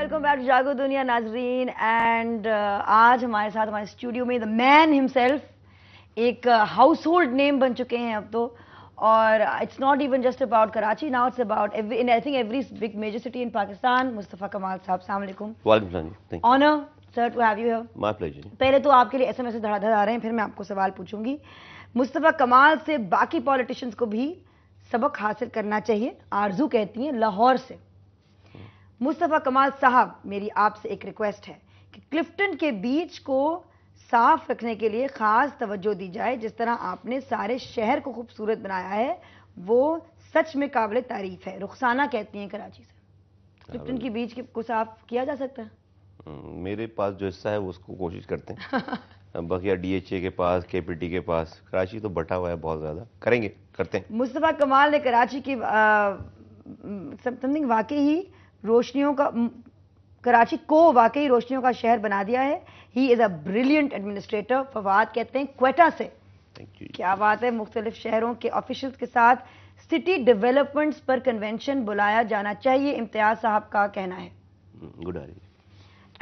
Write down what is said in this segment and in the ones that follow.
Welcome back to जागो दुनिया नाजरीन। एंड आज हमारे साथ हमारे स्टूडियो में द मैन हिमसेल्फ एक हाउस होल्ड नेम बन चुके हैं अब तो। और it's not even just about Karachi, now it's about in I think every big major city in Pakistan. Mustafa Kamal sahab, अस्सलाम वालेकुम। Honour sir to have you here. My pleasure. पहले तो आपके लिए एसएमएस धड़ाधड़ आ रहे हैं, फिर मैं आपको सवाल पूछूंगी। मुस्तफ़ा कमाल से बाकी पॉलिटिशियंस को भी सबक हासिल करना चाहिए, आरजू कहती हैं लाहौर से। मुस्तफ़ा कमाल साहब, मेरी आपसे एक रिक्वेस्ट है कि क्लिफ्टन के बीच को साफ रखने के लिए खास तवज्जो दी जाए। जिस तरह आपने सारे शहर को खूबसूरत बनाया है वो सच में काबिल तारीफ है। रुखसाना कहती हैं कराची से, क्लिफ्टन के बीच को साफ किया जा सकता है? मेरे पास जो हिस्सा है वो उसको कोशिश करते हैं बकिया डीएचए के पास, केपीटी के पास, कराची तो बटा हुआ है बहुत ज्यादा, करेंगे, करते हैं। मुस्तफ़ा कमाल ने कराची की समथिंग वाकई ही रोशनियों का, कराची को वाकई रोशनियों का शहर बना दिया है। He is a brilliant administrator. Fawad कहते हैं क्वेटा से। क्या बात है। मुख्तलिफ शहरों के ऑफिशियल्स के साथ सिटी डेवलपमेंट्स पर कन्वेंशन बुलाया जाना चाहिए, इम्तियाज साहब का कहना है। गुड।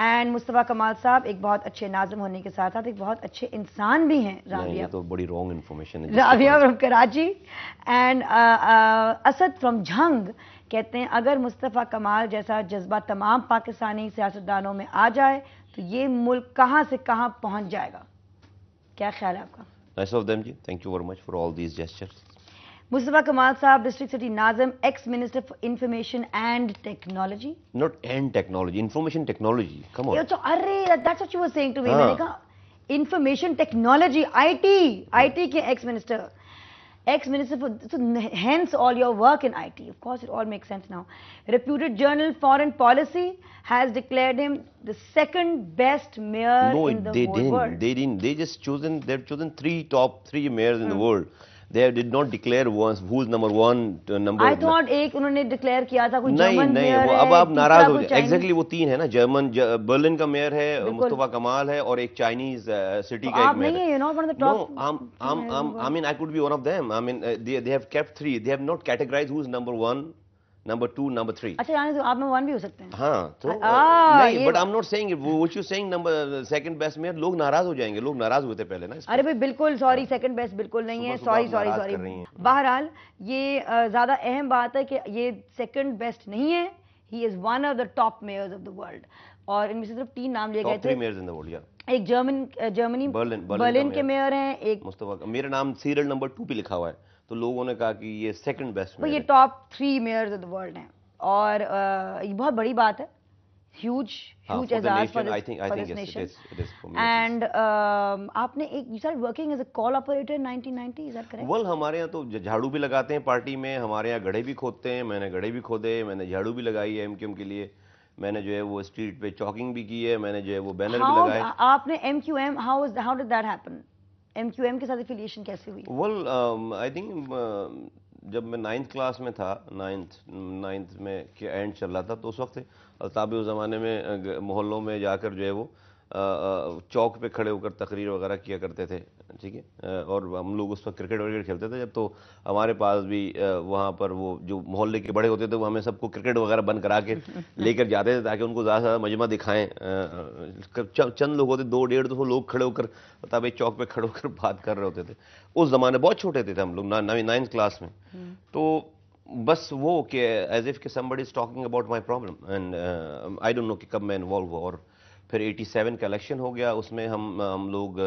एंड मुस्तफ़ा कमाल साहब एक बहुत अच्छे नाज़िम होने के साथ साथ एक बहुत अच्छे इंसान भी हैं। राबिया तो बड़ी रॉन्ग इन्फॉर्मेशन है। Rabia from Karachi and Asad from Jhang कहते हैं अगर मुस्तफ़ा कमाल जैसा जज्बा तमाम पाकिस्तानी सियासतदानों में आ जाए तो ये मुल्क कहां से कहां पहुंच जाएगा। क्या ख्याल है आपका? नाइस ऑफ देम जी, thank you very much for all these gestures. Mustafa Kamal sahab, district city नाज़िम, ex minister for information and technology. Not and technology, information technology, come on. तो अरे that's what you were saying to me. मैंने कहा information technology, IT के ex minister for, so hence all your work in IT. Of course, it all makes sense now. Reputed journal Foreign Policy has declared him the second best mayor in the whole world. They didn't. They've chosen top three mayors in the world. They did not declare who's number one. I thought एक उन्होंने declare किया था कोई German नहीं, mayor वो है। अब आप नाराज हो जाए। एग्जैक्टली वो तीन है ना, जर्मन, बर्लिन का मेयर है मुस्तफा कमाल है और एक चाइनीज सिटी का एक मेयर है। You're not one of the top. No, I mean I could be one of them. I mean they have kept three. They have not categorized who's number one, number two, number three. अच्छा, यानी तो आप में one भी हो सकते हैं। हाँ तो नहीं, but I'm not saying it. What you saying number second best mayor, लोग नाराज हो जाएंगे। लोग नाराज हुए थे पहले ना। अरे भाई बिल्कुल सॉरी, सेकंड बेस्ट बिल्कुल नहीं है। सॉरी। बहरहाल ये ज्यादा अहम बात है कि ये सेकंड बेस्ट नहीं है। He is one of the top mayors of the world. और इनमें से सिर्फ 3 नाम लिए गए थे। मेयर्स इन द वर्ल्ड, या एक जर्मनी बर्लिन के मेयर हैं, एक मुस्तफा। मेरा नाम सीरियल नंबर 2 पे लिखा हुआ है, तो लोगों ने कहा कि ये सेकंड बेस्ट मेयर है। ये top 3 mayors of the world हैं और ये बहुत बड़ी बात है। ह्यूज एजाज फॉर दिस नेशन। एंड आपने एक you started working as a call operator 1990, is that correct? Well, हमारे यहाँ तो झाड़ू भी लगाते हैं पार्टी में, हमारे यहाँ गड्ढे भी खोदते हैं। मैंने गड्ढे भी खोदे, मैंने झाड़ू भी लगाई है एमक्यूएम के लिए। मैंने जो है वो स्ट्रीट पे चॉकिंग भी की है, मैंने जो है वो बैनर भी लगाए। आपने MQM, how did that happen? MQM के साथ एफिलिएशन कैसे हुई? वेल आई थिंक जब मैं 9th क्लास में था, 9th में के एंड चल रहा था, तो उस वक्त अल्ताफ़ उस ज़माने में मोहल्लों में जाकर जो है वो चौक पे खड़े होकर तकरीर वगैरह किया करते थे, ठीक है। और हम लोग उस वक्त क्रिकेट वगैरह खेलते थे जब, तो हमारे पास भी वहाँ पर वो जो मोहल्ले के बड़े होते थे वो हमें सबको क्रिकेट वगैरह बंद करा के लेकर जाते थे ताकि उनको ज़्यादा से ज़्यादा मजमा दिखाएं। चंद लोग होते, 200-150 लोग खड़े होकर तब एक चौक पे खड़े होकर बात कर रहे होते थे। उस ज़माने बहुत छोटे थे हम लोग, 9th क्लास में। तो बस वो कि एज इफ कि somebody is talking about my problem and I don't know कि कब मैं इन्वॉल्व हुआ। और फिर 87 का इलेक्शन हो गया, उसमें हम लोग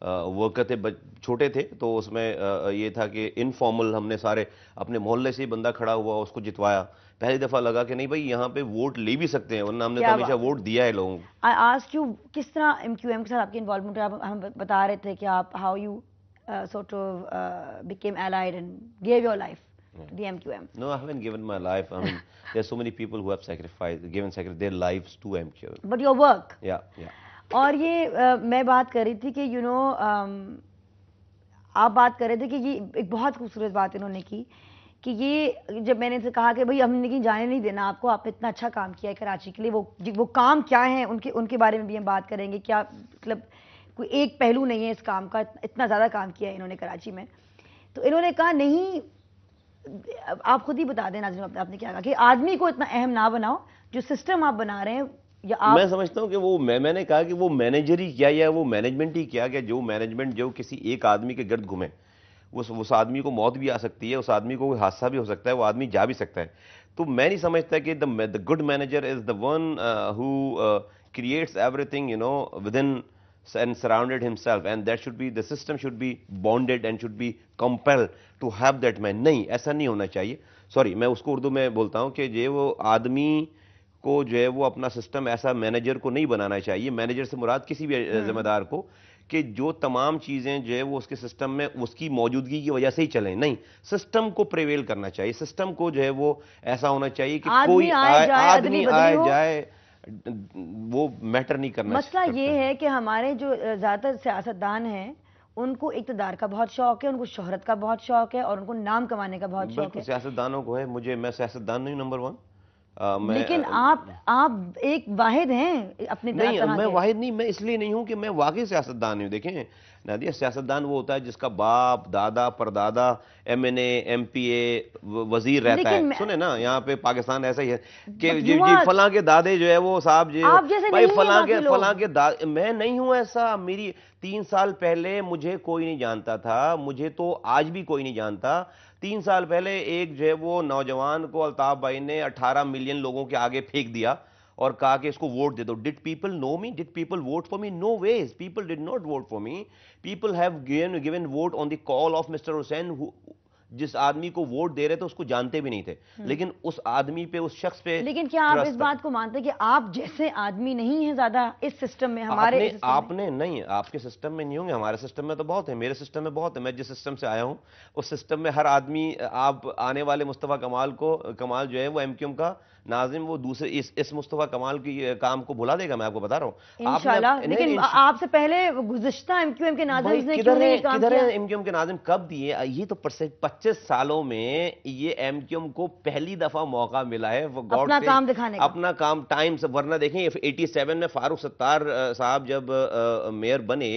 वर्कर थे, छोटे थे, तो उसमें ये था कि इनफॉर्मल हमने सारे अपने मोहल्ले से ही बंदा खड़ा हुआ, उसको जितवाया। पहली दफा लगा कि नहीं भाई यहाँ पे वोट ले भी सकते हैं, वरना हमने तो हमेशा वोट दिया है लोगों को। आई आस्क्ड यू किस तरह एमक्यूएम के साथ आपकी इन्वॉल्वमेंट है। हम बता रहे थे कि आप how you sort of became allied and gave your life to the MQM. No, I haven't given my life. I mean, there's so many people who have given their lives to MQM. But your work. Yeah. और ये मैं बात कर रही थी कि you know आप बात कर रहे थे कि ये एक बहुत खूबसूरत बात इन्होंने की कि ये जब मैंने इनसे कहा कि भाई हमने कहीं जाने नहीं देना आपको, आपने इतना अच्छा काम किया है कराची के लिए, वो काम क्या है उनके बारे में भी हम बात करेंगे। क्या मतलब कोई एक पहलू नहीं है इस काम का, इतना ज़्यादा काम किया है इन्होंने कराची में। तो इन्होंने कहा नहीं, आप खुद ही बता दें नाज़रीन, आपने क्या कहा कि आदमी को इतना अहम ना बनाओ, जो सिस्टम आप बना रहे हैं या आप। मैं समझता हूँ कि वो मैंने कहा कि वो मैनेजर ही क्या या वो मैनेजमेंट ही क्या, जो मैनेजमेंट जो किसी एक आदमी के गिर्द घूमे, उस आदमी को मौत भी आ सकती है, उस आदमी को कोई हादसा भी हो सकता है, वो आदमी जा भी सकता है। तो मैं नहीं समझता कि the good manager is the one who creates everything with in and surrounded himself, and that should be, the system should be bonded and should be compelled to have that man. नहीं, ऐसा नहीं होना चाहिए। Sorry, मैं उसको उर्दू में बोलता हूँ कि जो वो आदमी को जो है वो अपना सिस्टम ऐसा मैनेजर को नहीं बनाना चाहिए। मैनेजर से मुराद किसी भी जिम्मेदार को, कि जो तमाम चीजें जो है वो उसके सिस्टम में उसकी मौजूदगी की वजह से ही चलें। नहीं, सिस्टम को प्रिवेल करना चाहिए। सिस्टम को जो है वो ऐसा होना चाहिए कि कोई आदमी आए जाए, वो मैटर नहीं करना। मसला ये है कि हमारे जो ज्यादातर सियासतदान हैं उनको इक़्तिदार का बहुत शौक है, उनको शोहरत का बहुत शौक है और उनको नाम कमाने का बहुत शौक है। सियासतदानों को है, मैं सियासतदान नहीं, नंबर वन। लेकिन आप एक वाहिद हैं अपनी तरह। नहीं, मैं वाहिद नहीं, मैं इसलिए नहीं हूं कि मैं वाकई सियासतदान हूं। देखें नादिया, सियासतदान वो होता है जिसका बाप दादा परदादा MNA MPA वजीर रहता है। सुने ना, यहाँ पे पाकिस्तान ऐसा ही है कि जी फलां के दादे जो है वो साहब जी भाई फलां के दादे। मैं नहीं हूं ऐसा। मेरी 3 साल पहले मुझे कोई नहीं जानता था, मुझे तो आज भी कोई नहीं जानता। 3 साल पहले एक जो है वो नौजवान को अल्ताफ भाई ने 18 मिलियन लोगों के आगे फेंक दिया और कहा कि इसको वोट दे दो। Did people know me? Did people vote for me? No ways, people did not vote for me. People have given vote on the call of mister Hussain. जिस आदमी को वोट दे रहे थे उसको जानते भी नहीं थे, लेकिन उस आदमी पे, उस शख्स पे। लेकिन क्या आप इस बात को मानते हैं कि आप जैसे आदमी नहीं है ज्यादा इस सिस्टम में? हमारे आपने नहीं, आपके सिस्टम में नहीं होंगे, हमारे सिस्टम में तो बहुत है, मेरे सिस्टम में बहुत है। मैं जिस सिस्टम से आया हूं उस सिस्टम में हर आदमी, आप आने वाले मुस्तफा कमाल जो है वो MQM का नाजिम, वो दूसरे इस मुस्तफा कमाल की काम को भुला देगा, मैं आपको बता रहा हूँ इंशाल्लाह। लेकिन आपसे पहले गुज़िश्ता MQM के नाजिम ने क्यों नहीं काम किया? किधर है MQM के नाजिम? कब दिए? ये तो 25 सालों में ये MQM को पहली दफा मौका मिला है वो अपना काम दिखाने का, अपना काम टाइम से। वरना देखें 87 में फारूक सत्तार साहब जब मेयर बने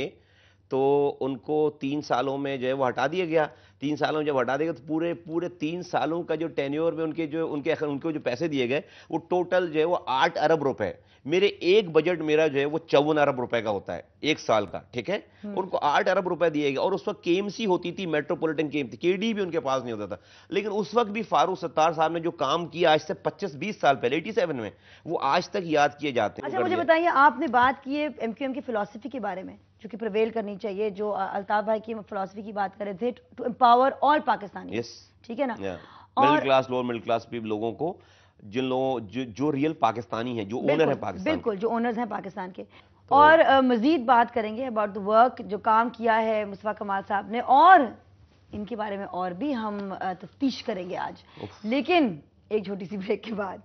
तो उनको 3 सालों में जो है वो हटा दिया गया। 3 सालों में जब हटा देगा तो पूरे 3 सालों का जो टेन्योर में उनके जो पैसे दिए गए वो टोटल जो है वो 8 अरब रुपए। मेरे एक बजट मेरा जो है वो 54 अरब रुपए का होता है एक साल का, ठीक है। उनको 8 अरब रुपए दिए गए और उस वक्त KMC होती थी, मेट्रोपॉलिटन KMC, KD भी उनके पास नहीं होता था। लेकिन उस वक्त भी फारूक सत्तार साहब ने जो काम किया आज से 25-20 साल पहले 87 में, वो आज तक याद किए जाते हैं। अच्छा मुझे बताइए, आपने बात की है MQM की फिलॉसफी के बारे में जो कि प्रिवेल करनी चाहिए, जो अल्ताफ भाई की फिलॉसफी की बात कर रहे थे, टू एम्पावर ऑल पाकिस्तानी, ठीक है ना, middle class, lower middle class भी लोगों को, जिन लोगों जो रियल पाकिस्तानी हैं, जो ओनर है पाकिस्तान, बिल्कुल जो ओनर्स हैं पाकिस्तान के। और मजीद बात करेंगे अबाउट द वर्क जो काम किया है मुस्तफा कमाल साहब ने, और इनके बारे में और भी हम तफ्तीश करेंगे आज, लेकिन एक छोटी सी ब्रेक के बाद।